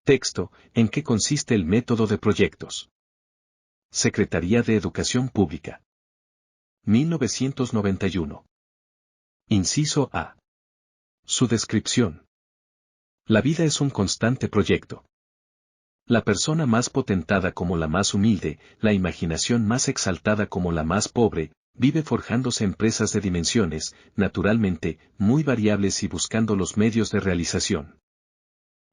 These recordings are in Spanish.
Texto: ¿en qué consiste el método de proyectos? Secretaría de Educación Pública. 1991. Inciso A. Su descripción. La vida es un constante proyecto. La persona más potentada como la más humilde, la imaginación más exaltada como la más pobre, vive forjándose empresas de dimensiones, naturalmente, muy variables y buscando los medios de realización.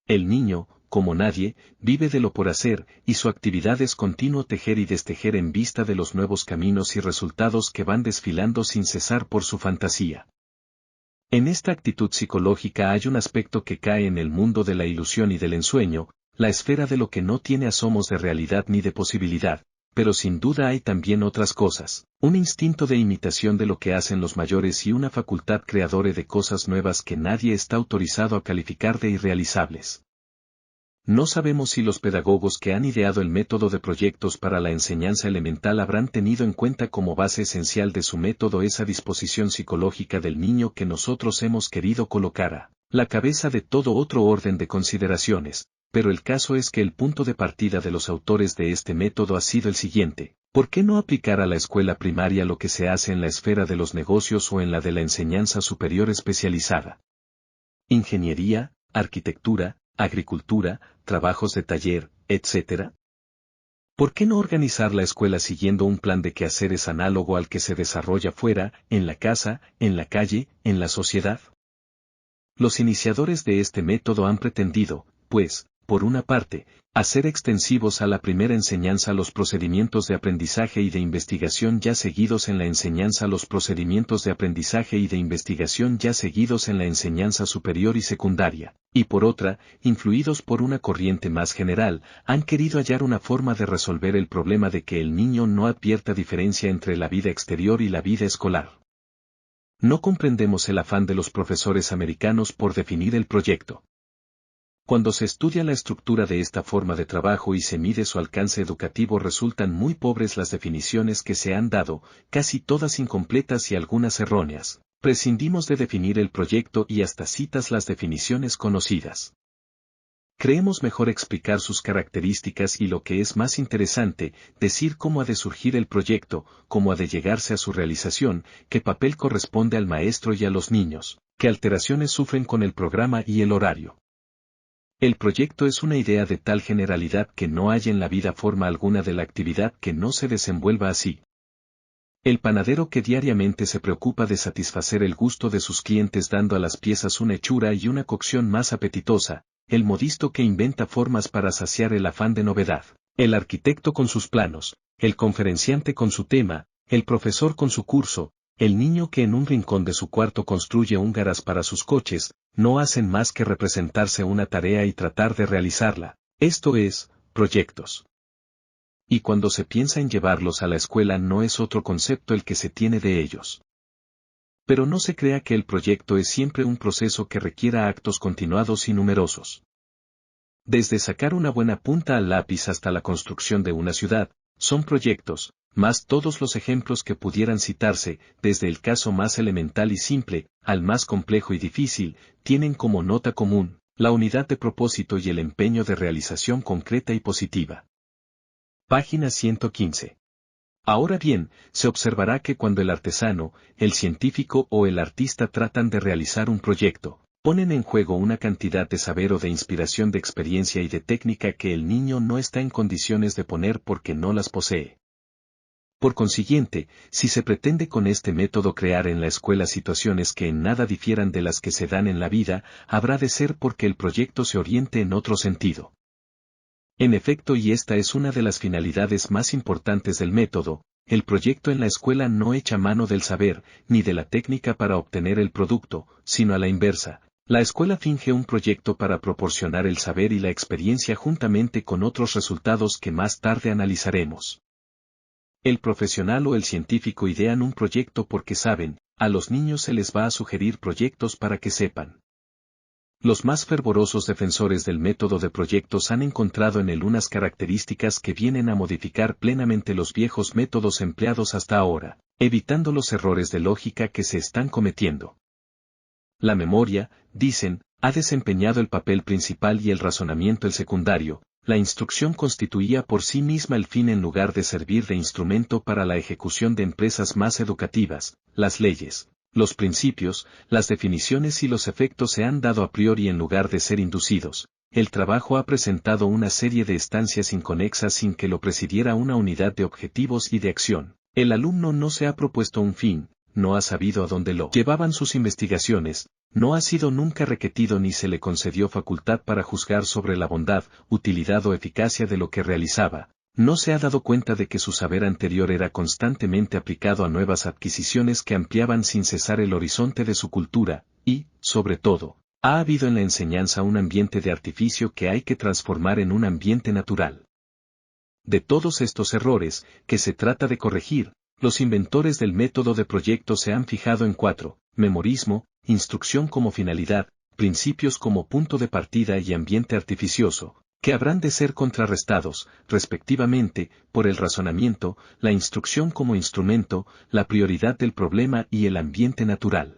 El niño, como nadie, vive de lo por hacer, y su actividad es continuo tejer y destejer en vista de los nuevos caminos y resultados que van desfilando sin cesar por su fantasía. En esta actitud psicológica hay un aspecto que cae en el mundo de la ilusión y del ensueño, la esfera de lo que no tiene asomos de realidad ni de posibilidad, pero sin duda hay también otras cosas, un instinto de imitación de lo que hacen los mayores y una facultad creadora de cosas nuevas que nadie está autorizado a calificar de irrealizables. No sabemos si los pedagogos que han ideado el método de proyectos para la enseñanza elemental habrán tenido en cuenta como base esencial de su método esa disposición psicológica del niño que nosotros hemos querido colocar a la cabeza de todo otro orden de consideraciones, pero el caso es que el punto de partida de los autores de este método ha sido el siguiente: ¿por qué no aplicar a la escuela primaria lo que se hace en la esfera de los negocios o en la de la enseñanza superior especializada? Ingeniería, arquitectura, agricultura, trabajos de taller, etc. ¿Por qué no organizar la escuela siguiendo un plan de quehaceres análogo al que se desarrolla fuera, en la casa, en la calle, en la sociedad? Los iniciadores de este método han pretendido, pues, por una parte, hacer extensivos a la primera enseñanza los procedimientos de aprendizaje y de investigación ya seguidos en la enseñanza los procedimientos de aprendizaje y de investigación ya seguidos en la enseñanza superior y secundaria, y por otra, influidos por una corriente más general, han querido hallar una forma de resolver el problema de que el niño no advierta diferencia entre la vida exterior y la vida escolar. No comprendemos el afán de los profesores americanos por definir el proyecto. Cuando se estudia la estructura de esta forma de trabajo y se mide su alcance educativo, resultan muy pobres las definiciones que se han dado, casi todas incompletas y algunas erróneas. Prescindimos de definir el proyecto y hasta citas las definiciones conocidas. Creemos mejor explicar sus características y, lo que es más interesante, decir cómo ha de surgir el proyecto, cómo ha de llegarse a su realización, qué papel corresponde al maestro y a los niños, qué alteraciones sufren con el programa y el horario. El proyecto es una idea de tal generalidad que no hay en la vida forma alguna de la actividad que no se desenvuelva así. El panadero que diariamente se preocupa de satisfacer el gusto de sus clientes dando a las piezas una hechura y una cocción más apetitosa, el modisto que inventa formas para saciar el afán de novedad, el arquitecto con sus planos, el conferenciante con su tema, el profesor con su curso, el niño que en un rincón de su cuarto construye húngaras para sus coches, no hacen más que representarse una tarea y tratar de realizarla, esto es, proyectos. Y cuando se piensa en llevarlos a la escuela no es otro concepto el que se tiene de ellos. Pero no se crea que el proyecto es siempre un proceso que requiera actos continuados y numerosos. Desde sacar una buena punta al lápiz hasta la construcción de una ciudad, son proyectos, más todos los ejemplos que pudieran citarse, desde el caso más elemental y simple, al más complejo y difícil, tienen como nota común, la unidad de propósito y el empeño de realización concreta y positiva. Página 115. Ahora bien, se observará que cuando el artesano, el científico o el artista tratan de realizar un proyecto, ponen en juego una cantidad de saber o de inspiración, de experiencia y de técnica que el niño no está en condiciones de poner porque no las posee. Por consiguiente, si se pretende con este método crear en la escuela situaciones que en nada difieran de las que se dan en la vida, habrá de ser porque el proyecto se oriente en otro sentido. En efecto, y esta es una de las finalidades más importantes del método, el proyecto en la escuela no echa mano del saber, ni de la técnica para obtener el producto, sino a la inversa. La escuela finge un proyecto para proporcionar el saber y la experiencia juntamente con otros resultados que más tarde analizaremos. El profesional o el científico idean un proyecto porque saben, a los niños se les va a sugerir proyectos para que sepan. Los más fervorosos defensores del método de proyectos han encontrado en él unas características que vienen a modificar plenamente los viejos métodos empleados hasta ahora, evitando los errores de lógica que se están cometiendo. La memoria, dicen, ha desempeñado el papel principal y el razonamiento el secundario. La instrucción constituía por sí misma el fin en lugar de servir de instrumento para la ejecución de empresas más educativas. Las leyes, los principios, las definiciones y los efectos se han dado a priori en lugar de ser inducidos. El trabajo ha presentado una serie de estancias inconexas sin que lo presidiera una unidad de objetivos y de acción. El alumno no se ha propuesto un fin, no ha sabido a dónde lo llevaban sus investigaciones, no ha sido nunca requerido ni se le concedió facultad para juzgar sobre la bondad, utilidad o eficacia de lo que realizaba. No se ha dado cuenta de que su saber anterior era constantemente aplicado a nuevas adquisiciones que ampliaban sin cesar el horizonte de su cultura, y, sobre todo, ha habido en la enseñanza un ambiente de artificio que hay que transformar en un ambiente natural. De todos estos errores, que se trata de corregir, los inventores del método de proyecto se han fijado en 4: memorismo, instrucción como finalidad, principios como punto de partida y ambiente artificioso, que habrán de ser contrarrestados, respectivamente, por el razonamiento, la instrucción como instrumento, la prioridad del problema y el ambiente natural.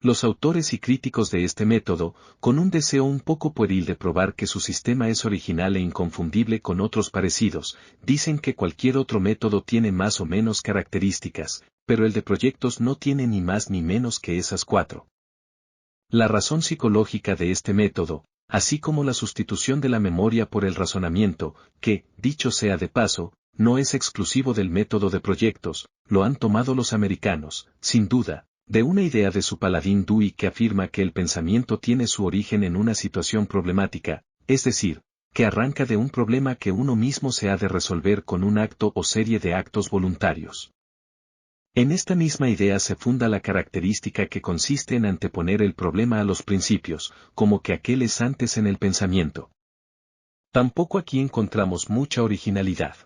Los autores y críticos de este método, con un deseo un poco pueril de probar que su sistema es original e inconfundible con otros parecidos, dicen que cualquier otro método tiene más o menos características, pero el de proyectos no tiene ni más ni menos que esas 4. La razón psicológica de este método, así como la sustitución de la memoria por el razonamiento, que, dicho sea de paso, no es exclusivo del método de proyectos, lo han tomado los americanos, sin duda, de una idea de su paladín Dewey que afirma que el pensamiento tiene su origen en una situación problemática, es decir, que arranca de un problema que uno mismo se ha de resolver con un acto o serie de actos voluntarios. En esta misma idea se funda la característica que consiste en anteponer el problema a los principios, como que aquel es antes en el pensamiento. Tampoco aquí encontramos mucha originalidad.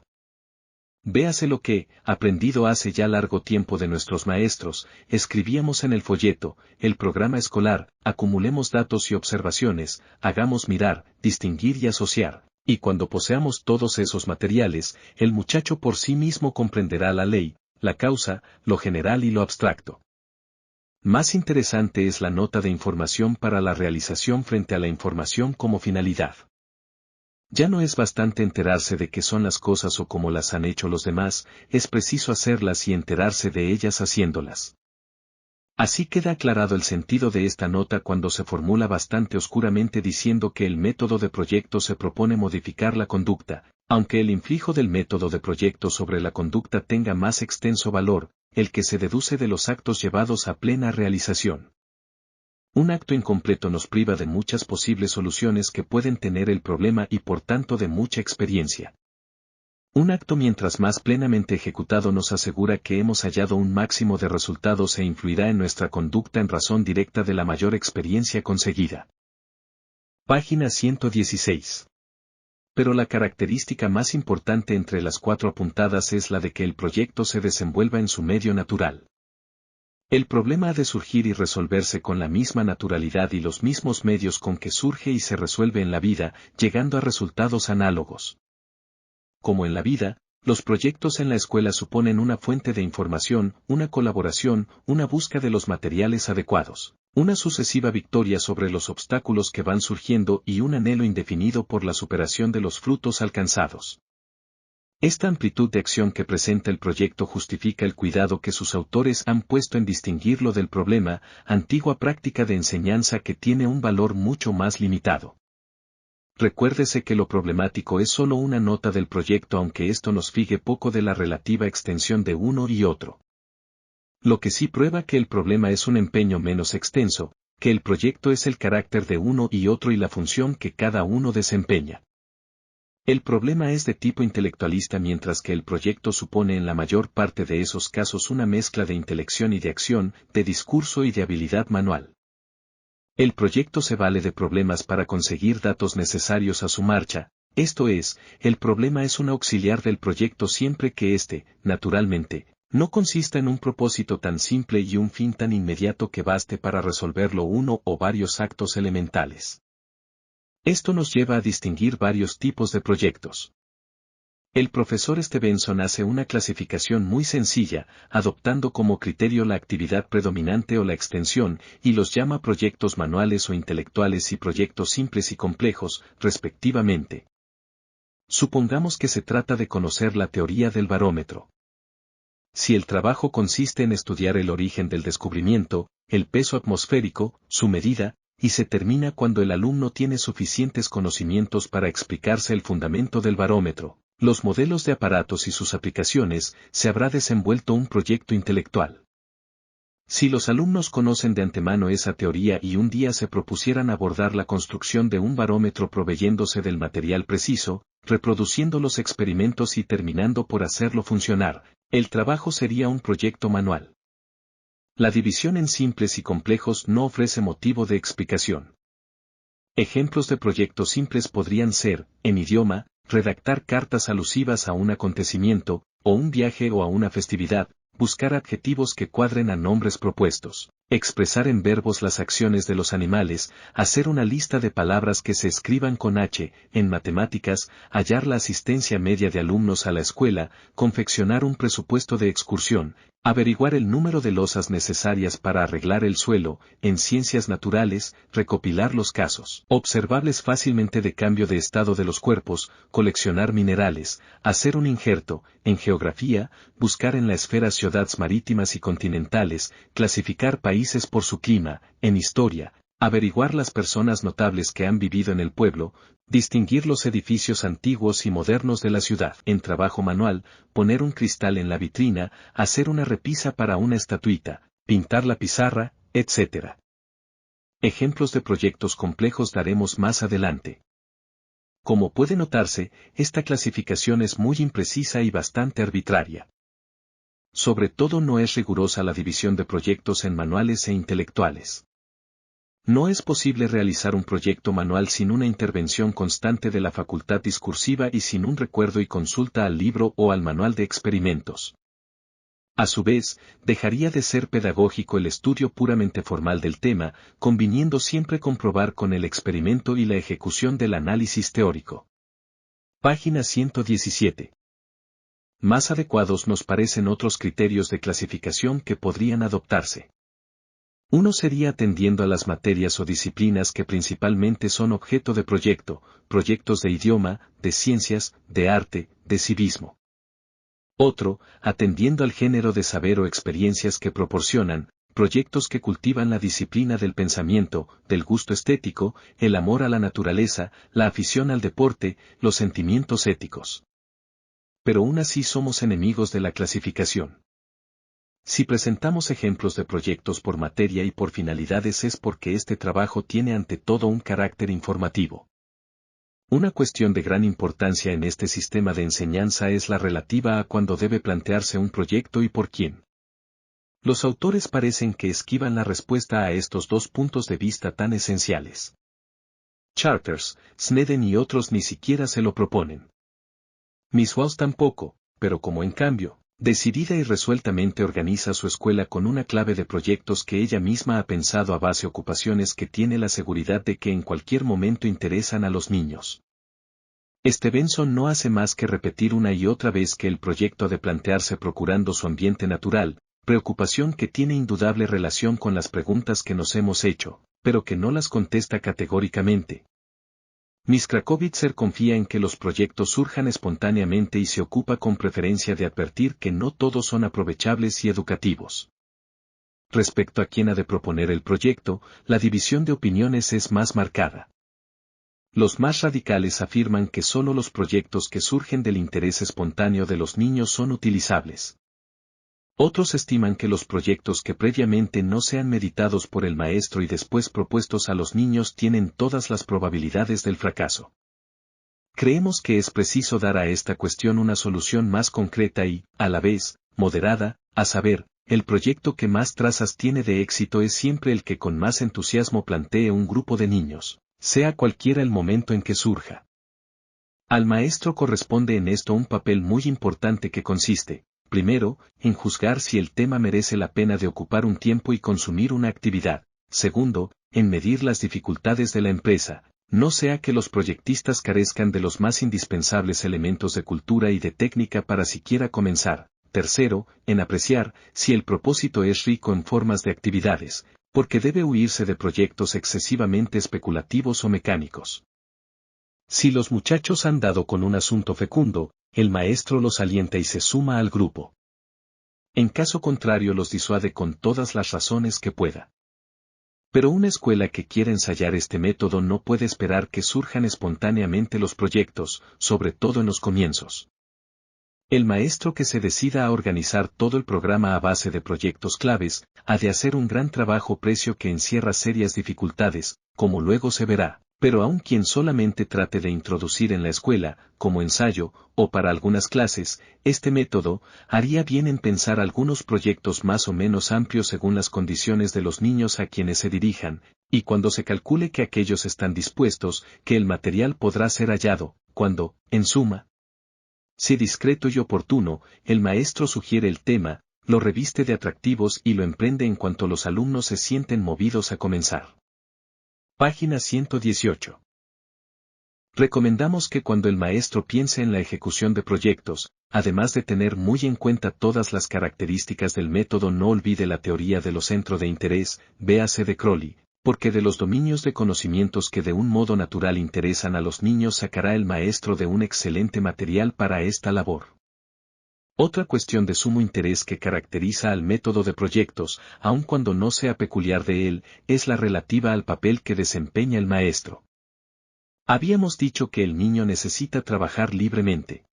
Véase lo que, aprendido hace ya largo tiempo de nuestros maestros, escribíamos en el folleto, el programa escolar: acumulemos datos y observaciones, hagamos mirar, distinguir y asociar, y cuando poseamos todos esos materiales, el muchacho por sí mismo comprenderá la ley, la causa, lo general y lo abstracto. Más interesante es la nota de información para la realización frente a la información como finalidad. Ya no es bastante enterarse de qué son las cosas o cómo las han hecho los demás, es preciso hacerlas y enterarse de ellas haciéndolas. Así queda aclarado el sentido de esta nota cuando se formula bastante oscuramente diciendo que el método de proyecto se propone modificar la conducta, aunque el influjo del método de proyecto sobre la conducta tenga más extenso valor, el que se deduce de los actos llevados a plena realización. Un acto incompleto nos priva de muchas posibles soluciones que pueden tener el problema y por tanto de mucha experiencia. Un acto mientras más plenamente ejecutado nos asegura que hemos hallado un máximo de resultados e influirá en nuestra conducta en razón directa de la mayor experiencia conseguida. Página 116. Pero la característica más importante entre las 4 apuntadas es la de que el proyecto se desenvuelva en su medio natural. El problema ha de surgir y resolverse con la misma naturalidad y los mismos medios con que surge y se resuelve en la vida, llegando a resultados análogos. Como en la vida, los proyectos en la escuela suponen una fuente de información, una colaboración, una búsqueda de los materiales adecuados, una sucesiva victoria sobre los obstáculos que van surgiendo y un anhelo indefinido por la superación de los frutos alcanzados. Esta amplitud de acción que presenta el proyecto justifica el cuidado que sus autores han puesto en distinguirlo del problema, antigua práctica de enseñanza que tiene un valor mucho más limitado. Recuérdese que lo problemático es solo una nota del proyecto, aunque esto nos fije poco de la relativa extensión de uno y otro. Lo que sí prueba que el problema es un empeño menos extenso, que el proyecto es el carácter de uno y otro y la función que cada uno desempeña. El problema es de tipo intelectualista mientras que el proyecto supone en la mayor parte de esos casos una mezcla de intelección y de acción, de discurso y de habilidad manual. El proyecto se vale de problemas para conseguir datos necesarios a su marcha, esto es, el problema es un auxiliar del proyecto siempre que éste, naturalmente, no consista en un propósito tan simple y un fin tan inmediato que baste para resolverlo uno o varios actos elementales. Esto nos lleva a distinguir varios tipos de proyectos. El profesor Stevenson hace una clasificación muy sencilla, adoptando como criterio la actividad predominante o la extensión, y los llama proyectos manuales o intelectuales y proyectos simples y complejos, respectivamente. Supongamos que se trata de conocer la teoría del barómetro. Si el trabajo consiste en estudiar el origen del descubrimiento, el peso atmosférico, su medida, y se termina cuando el alumno tiene suficientes conocimientos para explicarse el fundamento del barómetro, los modelos de aparatos y sus aplicaciones, se habrá desenvuelto un proyecto intelectual. Si los alumnos conocen de antemano esa teoría y un día se propusieran abordar la construcción de un barómetro proveyéndose del material preciso, reproduciendo los experimentos y terminando por hacerlo funcionar, el trabajo sería un proyecto manual. La división en simples y complejos no ofrece motivo de explicación. Ejemplos de proyectos simples podrían ser, en idioma, redactar cartas alusivas a un acontecimiento, o un viaje o a una festividad, buscar adjetivos que cuadren a nombres propuestos, expresar en verbos las acciones de los animales, hacer una lista de palabras que se escriban con H, en matemáticas, hallar la asistencia media de alumnos a la escuela, confeccionar un presupuesto de excursión, averiguar el número de losas necesarias para arreglar el suelo, en ciencias naturales, recopilar los casos observables fácilmente de cambio de estado de los cuerpos, coleccionar minerales, hacer un injerto, en geografía, buscar en la esfera ciudades marítimas y continentales, clasificar países por su clima, en historia, averiguar las personas notables que han vivido en el pueblo, distinguir los edificios antiguos y modernos de la ciudad. En trabajo manual, poner un cristal en la vitrina, hacer una repisa para una estatuita, pintar la pizarra, etc. Ejemplos de proyectos complejos daremos más adelante. Como puede notarse, esta clasificación es muy imprecisa y bastante arbitraria. Sobre todo no es rigurosa la división de proyectos en manuales e intelectuales. No es posible realizar un proyecto manual sin una intervención constante de la facultad discursiva y sin un recuerdo y consulta al libro o al manual de experimentos. A su vez, dejaría de ser pedagógico el estudio puramente formal del tema, conviniendo siempre comprobar con el experimento y la ejecución del análisis teórico. Página 117. Más adecuados nos parecen otros criterios de clasificación que podrían adoptarse. Uno sería atendiendo a las materias o disciplinas que principalmente son objeto de proyecto, proyectos de idioma, de ciencias, de arte, de civismo. Otro, atendiendo al género de saber o experiencias que proporcionan, proyectos que cultivan la disciplina del pensamiento, del gusto estético, el amor a la naturaleza, la afición al deporte, los sentimientos éticos. Pero aún así somos enemigos de la clasificación. Si presentamos ejemplos de proyectos por materia y por finalidades es porque este trabajo tiene ante todo un carácter informativo. Una cuestión de gran importancia en este sistema de enseñanza es la relativa a cuándo debe plantearse un proyecto y por quién. Los autores parecen que esquivan la respuesta a estos dos puntos de vista tan esenciales. Charters, Snedden y otros ni siquiera se lo proponen. Miss Walsh tampoco, pero como en cambio, decidida y resueltamente organiza su escuela con una clave de proyectos que ella misma ha pensado a base ocupaciones que tiene la seguridad de que en cualquier momento interesan a los niños. Stevenson no hace más que repetir una y otra vez que el proyecto ha de plantearse procurando su ambiente natural, preocupación que tiene indudable relación con las preguntas que nos hemos hecho, pero que no las contesta categóricamente. Miss Krakowitzer confía en que los proyectos surjan espontáneamente y se ocupa con preferencia de advertir que no todos son aprovechables y educativos. Respecto a quién ha de proponer el proyecto, la división de opiniones es más marcada. Los más radicales afirman que solo los proyectos que surgen del interés espontáneo de los niños son utilizables. Otros estiman que los proyectos que previamente no sean meditados por el maestro y después propuestos a los niños tienen todas las probabilidades del fracaso. Creemos que es preciso dar a esta cuestión una solución más concreta y, a la vez, moderada, a saber, el proyecto que más trazas tiene de éxito es siempre el que con más entusiasmo plantee un grupo de niños, sea cualquiera el momento en que surja. Al maestro corresponde en esto un papel muy importante que consiste, primero, en juzgar si el tema merece la pena de ocupar un tiempo y consumir una actividad. Segundo, en medir las dificultades de la empresa. no sea que los proyectistas carezcan de los más indispensables elementos de cultura y de técnica para siquiera comenzar. Tercero, en apreciar si el propósito es rico en formas de actividades, porque debe huirse de proyectos excesivamente especulativos o mecánicos. Si los muchachos han dado con un asunto fecundo, el maestro los alienta y se suma al grupo. En caso contrario los disuade con todas las razones que pueda. Pero una escuela que quiera ensayar este método no puede esperar que surjan espontáneamente los proyectos, sobre todo en los comienzos. El maestro que se decida a organizar todo el programa a base de proyectos claves, ha de hacer un gran trabajo precio que encierra serias dificultades, como luego se verá. Pero aun quien solamente trate de introducir en la escuela, como ensayo, o para algunas clases, este método, haría bien en pensar algunos proyectos más o menos amplios según las condiciones de los niños a quienes se dirijan, y cuando se calcule que aquellos están dispuestos, que el material podrá ser hallado, cuando, en suma, si discreto y oportuno, el maestro sugiere el tema, lo reviste de atractivos y lo emprende en cuanto los alumnos se sienten movidos a comenzar. Página 118. Recomendamos que cuando el maestro piense en la ejecución de proyectos, además de tener muy en cuenta todas las características del método, no olvide la teoría de los centros de interés, véase de Crowley, porque de los dominios de conocimientos que de un modo natural interesan a los niños sacará el maestro de un excelente material para esta labor. Otra cuestión de sumo interés que caracteriza al método de proyectos, aun cuando no sea peculiar de él, es la relativa al papel que desempeña el maestro. Habíamos dicho que el niño necesita trabajar libremente.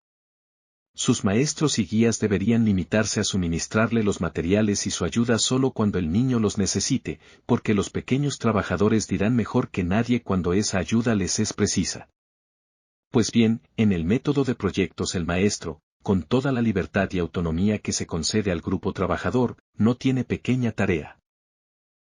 Sus maestros y guías deberían limitarse a suministrarle los materiales y su ayuda solo cuando el niño los necesite, porque los pequeños trabajadores dirán mejor que nadie cuando esa ayuda les es precisa. Pues bien, en el método de proyectos el maestro, con toda la libertad y autonomía que se concede al grupo trabajador, no tiene pequeña tarea.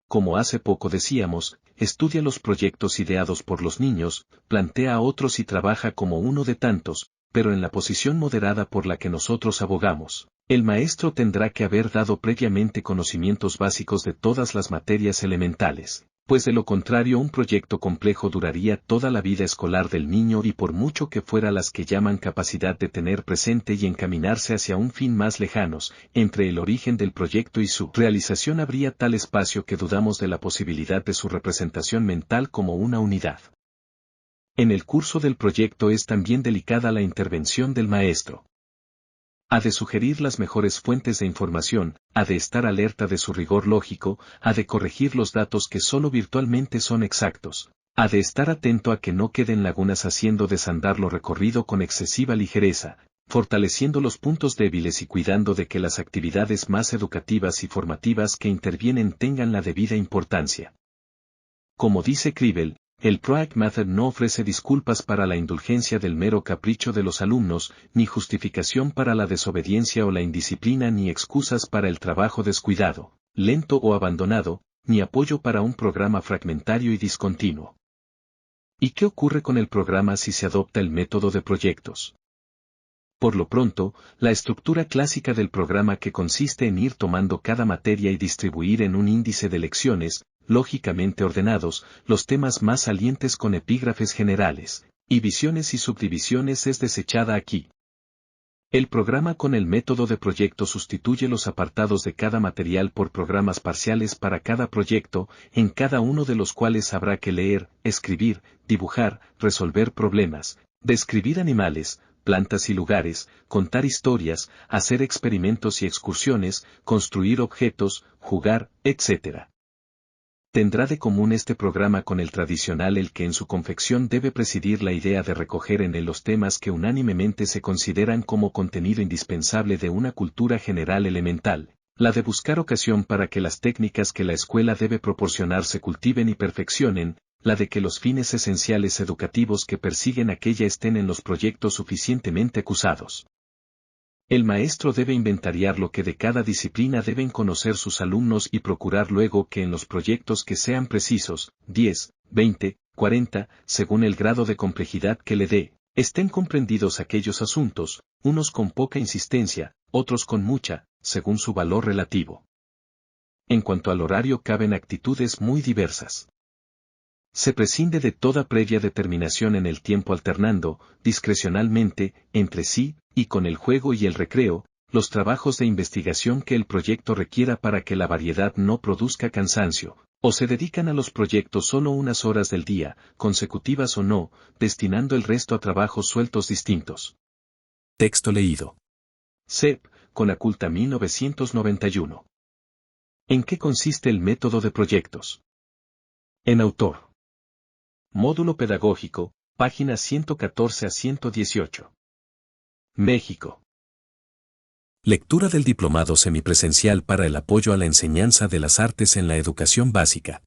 Como hace poco decíamos, estudia los proyectos ideados por los niños, plantea otros y trabaja como uno de tantos, pero en la posición moderada por la que nosotros abogamos. El maestro tendrá que haber dado previamente conocimientos básicos de todas las materias elementales, pues de lo contrario un proyecto complejo duraría toda la vida escolar del niño y por mucho que fuera las que llaman capacidad de tener presente y encaminarse hacia un fin más lejanos, entre el origen del proyecto y su realización habría tal espacio que dudamos de la posibilidad de su representación mental como una unidad. En el curso del proyecto es también delicada la intervención del maestro. Ha de sugerir las mejores fuentes de información, ha de estar alerta de su rigor lógico, ha de corregir los datos que solo virtualmente son exactos, ha de estar atento a que no queden lagunas haciendo desandar lo recorrido con excesiva ligereza, fortaleciendo los puntos débiles y cuidando de que las actividades más educativas y formativas que intervienen tengan la debida importancia. Como dice Kribel, el Proact Method no ofrece disculpas para la indulgencia del mero capricho de los alumnos, ni justificación para la desobediencia o la indisciplina, ni excusas para el trabajo descuidado, lento o abandonado, ni apoyo para un programa fragmentario y discontinuo. ¿Y qué ocurre con el programa si se adopta el método de proyectos? Por lo pronto, la estructura clásica del programa, que consiste en ir tomando cada materia y distribuir en un índice de lecciones, lógicamente ordenados, los temas más salientes con epígrafes generales, y visiones y subdivisiones, es desechada aquí. El programa con el método de proyecto sustituye los apartados de cada material por programas parciales para cada proyecto, en cada uno de los cuales habrá que leer, escribir, dibujar, resolver problemas, describir animales, plantas y lugares, contar historias, hacer experimentos y excursiones, construir objetos, jugar, etc. Tendrá de común este programa con el tradicional el que en su confección debe presidir la idea de recoger en él los temas que unánimemente se consideran como contenido indispensable de una cultura general elemental, la de buscar ocasión para que las técnicas que la escuela debe proporcionar se cultiven y perfeccionen, la de que los fines esenciales educativos que persiguen aquella estén en los proyectos suficientemente acusados. El maestro debe inventariar lo que de cada disciplina deben conocer sus alumnos y procurar luego que en los proyectos que sean precisos, 10, 20, 40, según el grado de complejidad que le dé, estén comprendidos aquellos asuntos, unos con poca insistencia, otros con mucha, según su valor relativo. En cuanto al horario, caben actitudes muy diversas. Se prescinde de toda previa determinación en el tiempo alternando, discrecionalmente, entre sí, y con el juego y el recreo, los trabajos de investigación que el proyecto requiera para que la variedad no produzca cansancio, o se dedican a los proyectos solo unas horas del día, consecutivas o no, destinando el resto a trabajos sueltos distintos. Texto leído. CEP, Conaculta 1991. ¿En qué consiste el método de proyectos? En autor. Módulo pedagógico, páginas 114 a 118. México. Lectura del Diplomado Semipresencial para el apoyo a la enseñanza de las artes en la educación básica.